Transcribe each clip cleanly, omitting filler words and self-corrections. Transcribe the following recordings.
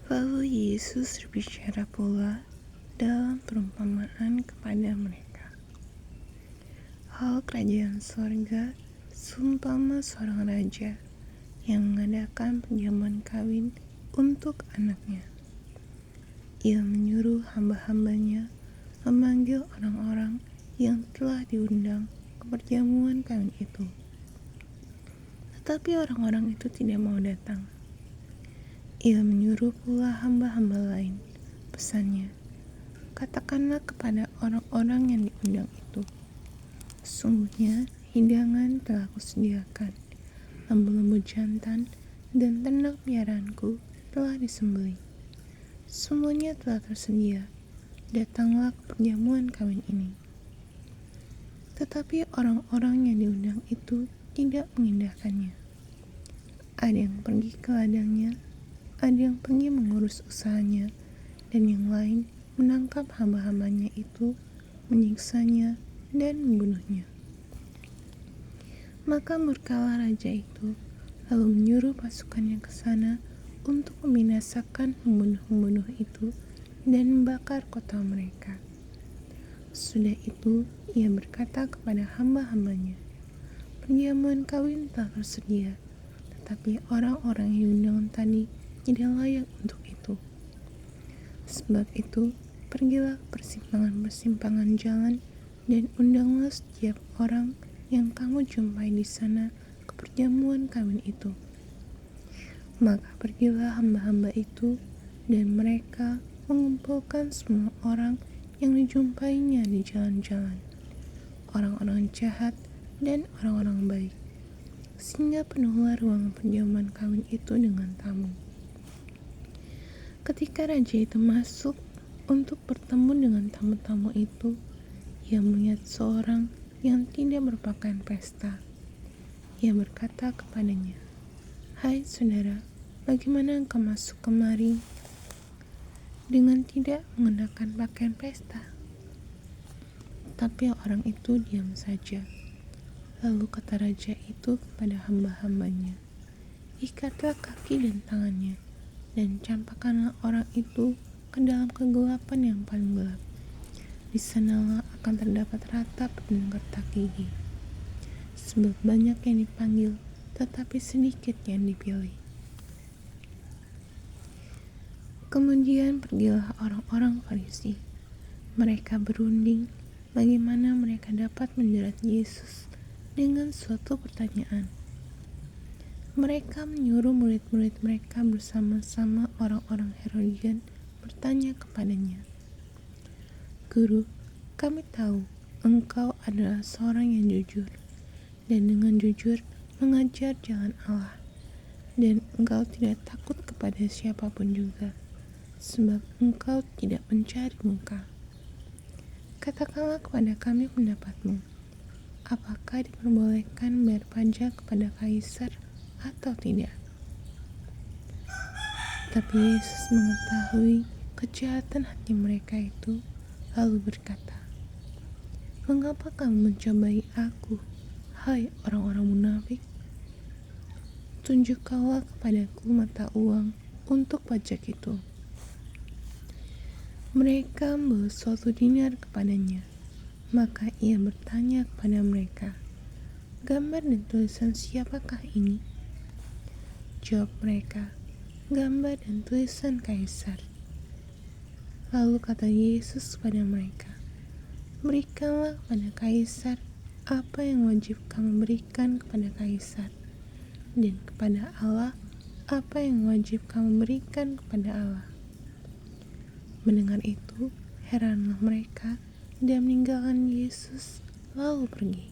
Lalu Yesus berbicara pula dalam perumpamaan kepada mereka. Hal kerajaan sorga seumpama seorang raja yang mengadakan perjamuan kawin untuk anaknya. Ia menyuruh hamba-hambanya memanggil orang-orang yang telah diundang ke perjamuan kawin itu. Tetapi orang-orang itu tidak mau datang. Ia menyuruh pula hamba-hamba lain. Pesannya, katakanlah kepada orang-orang yang diundang itu, sesungguhnya hidangan telah kusediakan, lembu-lembu jantan dan ternak piaraanku telah disembelih. Semuanya telah tersedia. Datanglah ke perjamuan kawin ini. Tetapi orang-orang yang diundang itu tidak mengindahkannya. Ada yang pergi ke ladangnya, ada yang pergi mengurus usahanya, dan yang lain menangkap hamba-hambanya itu, menyiksanya, dan membunuhnya. Maka murkalah raja itu, lalu menyuruh pasukannya ke sana untuk membinasakan pembunuh-pembunuh itu dan membakar kota mereka. Sudah itu, ia berkata kepada hamba-hambanya, perjamuan kawin telah tersedia, tetapi orang-orang yang diundang tadi tidak layak untuk itu. Sebab itu, pergilah ke persimpangan-persimpangan jalan dan undanglah setiap orang yang kamu jumpai di sana ke perjamuan kawin itu. Maka pergilah hamba-hamba itu, dan mereka mengumpulkan semua orang yang dijumpainya di jalan-jalan, orang-orang jahat dan orang-orang baik, sehingga penuhlah ruangan perjamuan kawin itu dengan tamu. Ketika raja itu masuk untuk bertemu dengan tamu-tamu itu, ia melihat seorang yang tidak berpakaian pesta. Ia berkata kepadanya, "Hai saudara, bagaimana engkau masuk kemari dengan tidak mengenakan pakaian pesta?" Tapi orang itu diam saja. Lalu kata raja itu kepada hamba-hambanya, "Ikatlah kaki dan tangannya, dan campakkanlah orang itu ke dalam kegelapan yang paling gelap. Di sanalah akan terdapat ratap dan gertak gigi. Sebab banyak yang dipanggil, tetapi sedikit yang dipilih." Kemudian pergilah orang-orang Farisi. Mereka berunding bagaimana mereka dapat menjerat Yesus dengan suatu pertanyaan. Mereka menyuruh murid-murid mereka bersama-sama orang-orang Herodian bertanya kepadanya, "Guru, kami tahu engkau adalah seorang yang jujur, dan dengan jujur mengajar jalan Allah, dan engkau tidak takut kepada siapapun juga, sebab engkau tidak mencari muka. Katakanlah kepada kami pendapatmu, apakah diperbolehkan membayar pajak kepada kaisar atau tidak?" Tapi Yesus mengetahui kejahatan hati mereka itu, lalu berkata, "Mengapa kamu mencobai aku, hai orang-orang munafik? Tunjukkanlah kepadaku mata uang untuk pajak itu." Mereka membawa suatu dinar kepadanya. Maka ia bertanya kepada mereka, "Gambar dan tulisan siapakah ini?" Jawab mereka, "Gambar dan tulisan kaisar." Lalu kata Yesus kepada mereka, "Berikanlah kepada kaisar apa yang wajib kamu berikan kepada kaisar, dan kepada Allah apa yang wajib kamu berikan kepada Allah." Mendengar itu, heranlah mereka dan meninggalkan Yesus lalu pergi.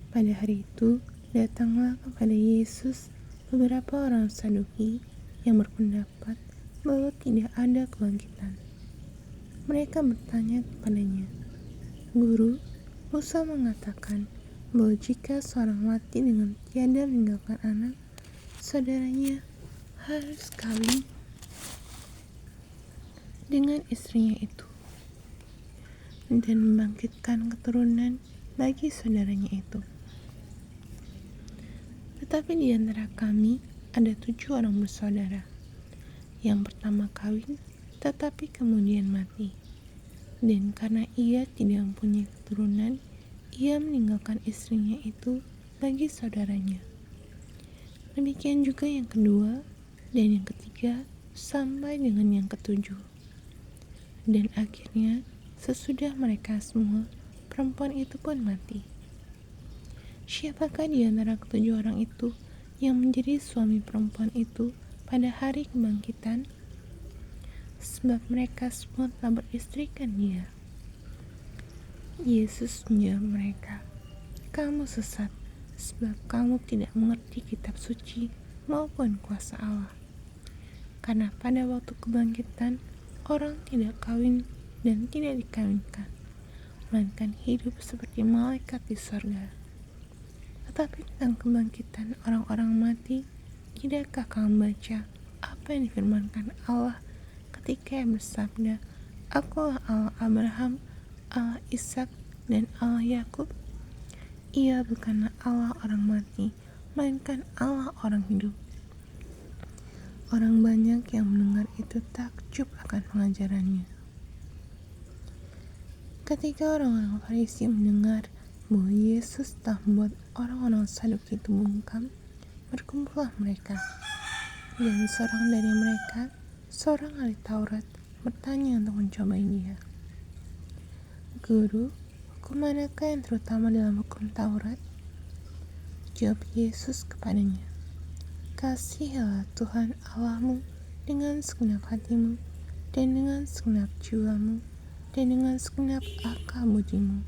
Pada hari itu, datanglah kepada Yesus beberapa orang Saduki yang berpendapat bahwa tidak ada kebangkitan. Mereka bertanya kepadanya, "Guru, Musa mengatakan bahwa jika seorang mati dengan tiada meninggalkan anak, saudaranya harus kawin dengan istrinya itu dan membangkitkan keturunan bagi saudaranya itu. Tetapi di antara kami ada 7 orang bersaudara. Yang pertama kawin, tetapi kemudian mati. Dan karena ia tidak mempunyai keturunan, ia meninggalkan istrinya itu bagi saudaranya. Demikian juga yang kedua dan yang ketiga sampai dengan yang ketujuh. Dan akhirnya sesudah mereka semua, perempuan itu pun mati. Siapakah di antara ketujuh orang itu yang menjadi suami perempuan itu pada hari kebangkitan? Sebab mereka semua telah beristrikan dia. Yesus menjawab mereka, "Kamu sesat, sebab kamu tidak mengerti kitab suci maupun kuasa Allah. Karena pada waktu kebangkitan, orang tidak kawin dan tidak dikawinkan, melainkan hidup seperti malaikat di sorga. Tetapi tentang kebangkitan orang-orang mati, tidakkah kamu baca apa yang difirmankan Allah ketika ia bersabda, Akulah Allah Abraham, Allah Ishak, dan Allah Yakub? Ia bukanlah Allah orang mati, melainkan Allah orang hidup." Orang banyak yang mendengar itu takjub akan pengajarannya. Ketika orang-orang Farisi mendengar bahwa Yesus telah membuat orang-orang Saduki itu bungkam, berkumpullah mereka. Dan seorang dari mereka, seorang ahli Taurat, bertanya untuk mencobai dia. "Guru, hukum manakah yang terutama dalam hukum Taurat?" Jawab Yesus kepadanya, "Kasihilah Tuhan Allahmu dengan segenap hatimu, dan dengan segenap jiwamu, dan dengan segenap akal budimu.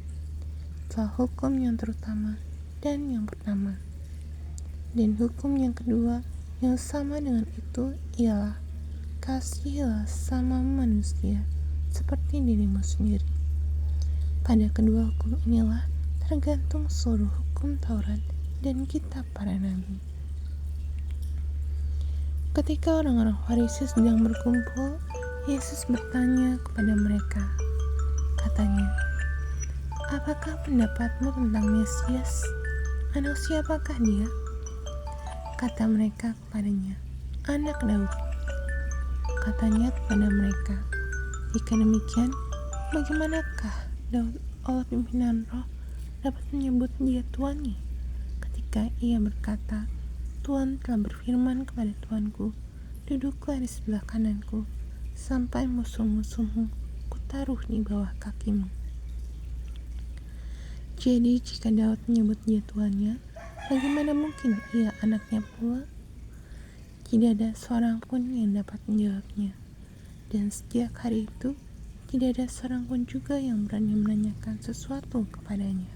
Itulah hukum yang terutama dan yang pertama. Dan hukum yang kedua yang sama dengan itu ialah, kasihilah sesama manusia seperti dirimu sendiri. Pada kedua hukum inilah tergantung seluruh hukum Taurat dan kitab para nabi." Ketika orang-orang Farisi sedang berkumpul, Yesus bertanya kepada mereka. Katanya, "Apakah pendapatmu tentang Mesias? Anak siapakah dia?" Kata mereka kepadanya, "Anak Daud." Katanya kepada mereka, "Jika demikian, bagaimanakah Daud oleh pimpinan roh dapat menyebut dia tuannya, ketika ia berkata, Tuhan telah berfirman kepada Tuanku, duduklah di sebelah kananku, sampai musuh-musuhmu kutaruh di bawah kakimu." Jadi jika Daud menyebut dia tuannya, bagaimana mungkin ia anaknya pula? Tidak ada seorang pun yang dapat menjawabnya. Dan sejak hari itu, tidak ada seorang pun juga yang berani menanyakan sesuatu kepadanya.